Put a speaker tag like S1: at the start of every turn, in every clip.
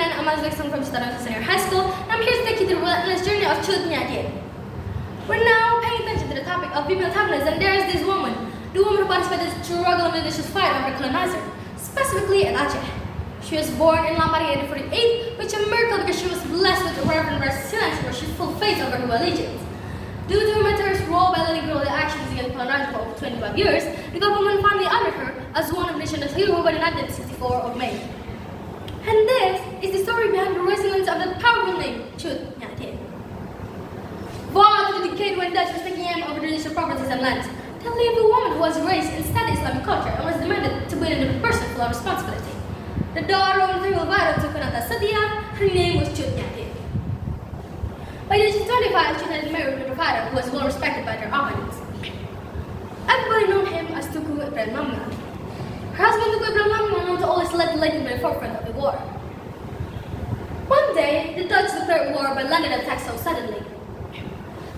S1: everyone, I'm Azzura Aksan from Citra Senior High School, and I'm here to take you through the relentless journey of Nyak. We're now paying attention to the topic of female toughness, and there is this woman, the woman who participated in the struggle and vicious fight of her colonizer, specifically at Aceh. She was born in Lampari in 1848, which is a miracle because she was blessed with a reverent resilience where she full faith over her allegiance. Due to her mentor's role by leading guerrilla actions against colonizers for over 25 years, the government finally honored her as one of the nation's heroes by the 1964 of May. And this is the story behind the resilience of the powerful name, Nyak. Far to the decade when Dutch was taking aim over the religious properties and lands, they lived a woman who was raised in studied Islamic culture and was demanded to be an independent person full of responsibility. The daughter of the Viral to Kanata Satya, her name was Nyak. By the age of 25, she had married with her father, who was well respected by their opponents. Everybody known him as Tuku Ibrahim Mamman. Her husband Tuku Ibrahim Mamman known to always let the legend by the forefront of the war. One day, the Dutch declared war by landing an attack so suddenly.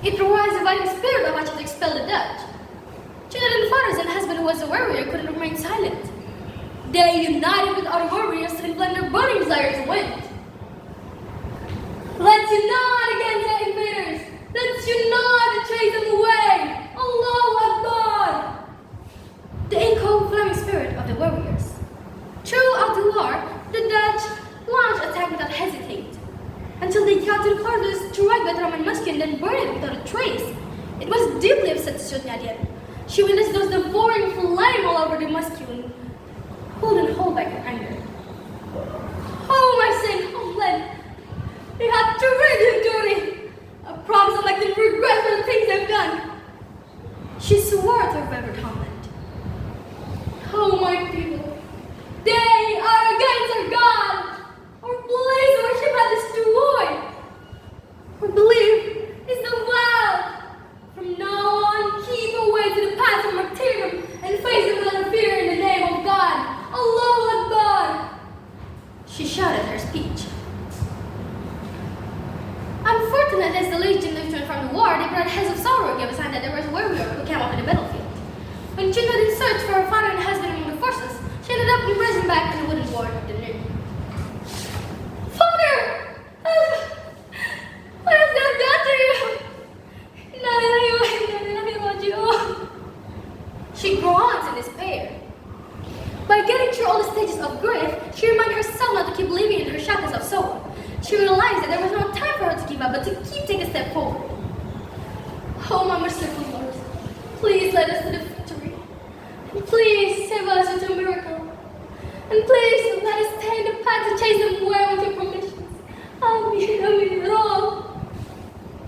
S1: It aroused the fighting spirit of Aceh to expel the Dutch. Children, fathers, and husband who was a warrior couldn't remain silent. They united with other warriors to inflame their burning desire to win. Let's unite against the invaders! Let's unite and chase them away! Allahu Akbar! The echo flaming spirit of the warriors. Throughout the war, the Dutch launched attack without hesitate, until they got to the farthest strike by Roman Musket and then burned it without a trace. It was deeply upset to Nyak. She witnessed those devouring flame all over the Musket and couldn't hold back her anger. Oh, my sin, homeland! They had to read your duty. I promise I'll make them regret for the things they've done. She swore to her favorite homeland. Oh, my people, they are against our God. Our place of worship had destroyed. Our belief is the vow. From now on, keep away to the path of martyrdom and face it without fear in the name of God. Allahu Akbar. She shouted her speech. Unfortunately, as the Legion returned from the war, they brought heads of sorrow gave a sign that there was a warrior who came up in the battlefield. When Citra did search for her father and husband among the forces, she ended up imprisoned back in the wooden board of the Dien. Father! What has God done to you? She groans in despair. By getting through all the stages of grief, she reminded herself not to keep living in her shackles of sorrow. She realized that there was no time for her to give up, but to keep taking a step forward. Oh, my merciful Lord, please lead us to the victory. And please save us with your miracle. And please let us stay in the path to chase them away with your permissions. Amin, all.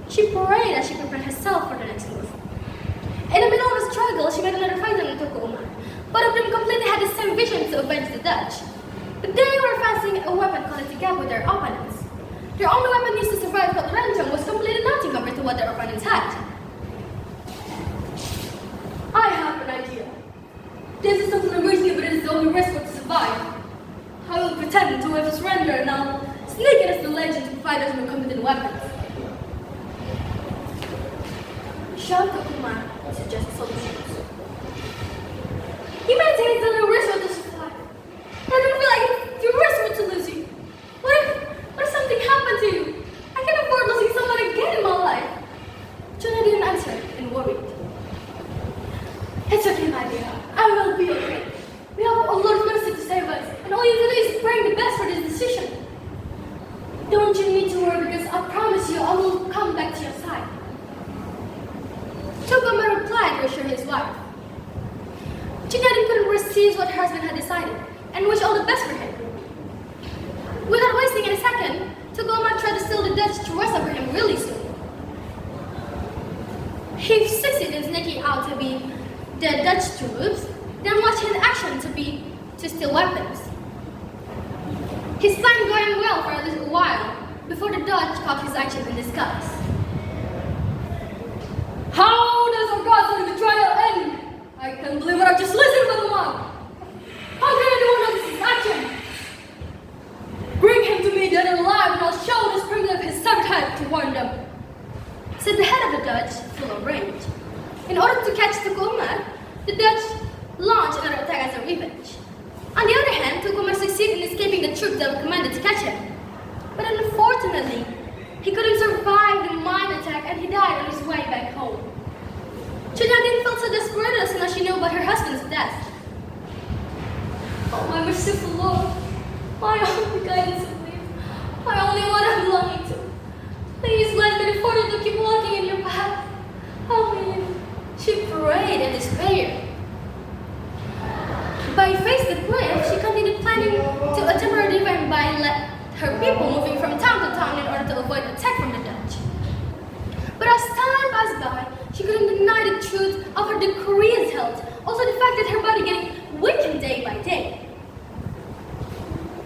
S1: She prayed as she prepared herself for the next move. In the middle of the struggle, she met another fighter in Umar. Both of them completely had the same vision to avenge the Dutch. But they were facing a weapon called the gap with their opponents. Their only weapon used to survive called Relentless was completely nothing compared to what their opponents had. I have an idea. This is something risky, but it is the only risk to survive. I will pretend to have surrender and I'll sneak in as the legend to provide us with competent weapons. Shout to Kumar and suggest solutions. He may take the little risk to survive. I don't feel like you're risky to lose you. What if something happened to you? I can't afford losing someone again in my life. Jonah didn't answer and worried. It's okay, my dear. I will be okay. We have a lot of mercy to save us, and all you have to do is pray the best for this decision. Don't you need to worry, because I promise you I will come back to your side. Chokama replied to reassure his wife. Citra couldn't resist what her husband had decided, and wished all the best for him. Without wasting any second, Tugoma tried to steal the Dutch to rest over him really soon. He succeeded in sneaking out to be the Dutch troops, then watched his action to steal weapons. His plan going well for a little while before the Dutch caught his action in disguise. How does our God's betrayal end? I can't believe what I just listened to the mom. How can anyone notice his action? Bring him to me dead or alive, and I'll show the spring of his severed head to warn them, said the head of the Dutch, full of rage. In order to catch Tuku, the Dutch launched another attack as a revenge. On the other hand, Tuku succeeded in escaping the troops that were commanded to catch him. merciful Lord, my only guidance in life, my only one I'm belonging to. Please bless me fortune to keep walking in your path. Amen. She prayed in this prayer. By faith the cliff, she continued planning to a temporary defense by her people moving from town to town in order to avoid attack from the Dutch. But as time passed by, she couldn't deny the truth of her decreased health, also the fact that her body getting weakened day by day.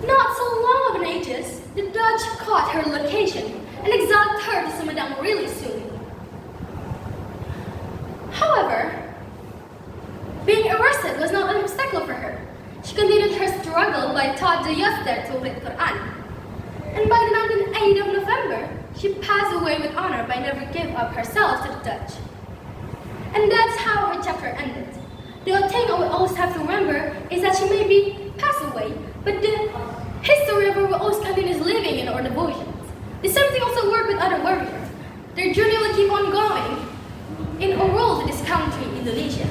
S1: Not so long of an ages, the Dutch caught her location and exiled her to Sumedang really soon. However, being arrested was not an obstacle for her. She continued her struggle by taught the youth there to read Quran. And by the 19th of November, she passed away with honor by never giving up herself to the Dutch. And that's how her chapter ended. The thing I will always have to remember is that she may be passed away, but the history of her will always continue living in our devotions. The same thing also worked with other warriors. Their journey will keep on going in a role to this country, Indonesia.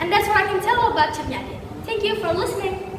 S1: And that's what I can tell about Nyak. Thank you for listening.